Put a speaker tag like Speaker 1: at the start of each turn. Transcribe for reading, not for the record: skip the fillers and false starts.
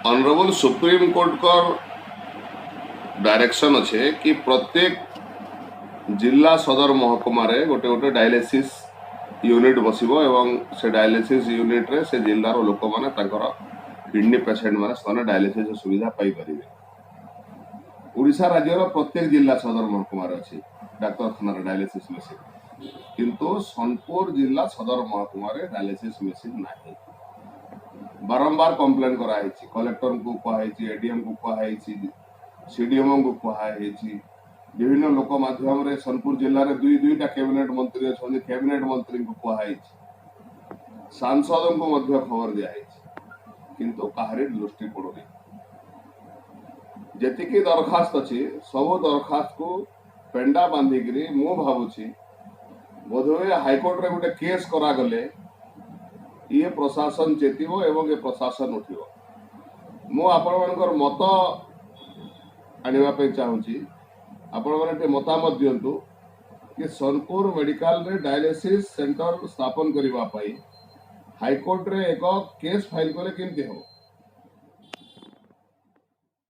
Speaker 1: Honourable supreme court का direction अच्छे कि प्रत्येक जिला सदर महकुमा रे गोटे गोटे डायलिसिस यूनिट बसिबो एवं से डायलिसिस यूनिट रे से जिल्लार लोक माने तांकर किडनी पेशेंट माने स्थान डायलिसिस सुविधा पाई परिबे। ओडिशा राज्यर प्रत्येक जिला सदर महकुमा रे अछि डाक्तरखाना रे डायलिसिस मशीन, किंतु सोनपुर जिला सदर महकुमा रे डायलिसिस मशीन नाही। बारंबार कंप्लेन करा है, कलेक्टर को कहुई, एडीएम को कहुई, सीडीएम को कहुई, विभिन्न लोक माध्यम रे सोनपुर जिले में दुई दुईटा कैबिनेट मंत्री अच्छा, कैबिनेट मंत्री को कहुई, सांसद को मध्य खबर दिखाई, किंतु कहारी दृष्टि पड़ुनी। जेतिकी दरखास्त अच्छी सब दरखास्त को पेंडा बांधिकी मु भावुची बोधवे हाईकोर्ट रे गोटे केस करागले ये प्रशासन चेतिबो एवं ये प्रशासन उठिबो। मु आपण मानकर मत आनिबा पे चाहूची, आपण माने मतामत दियंतु कि सोनपुर मेडिकल रे डायलिसिस सेंटर स्थापन करिबा पई हाईकोर्ट रे एक केस फाइल करे केमती हो।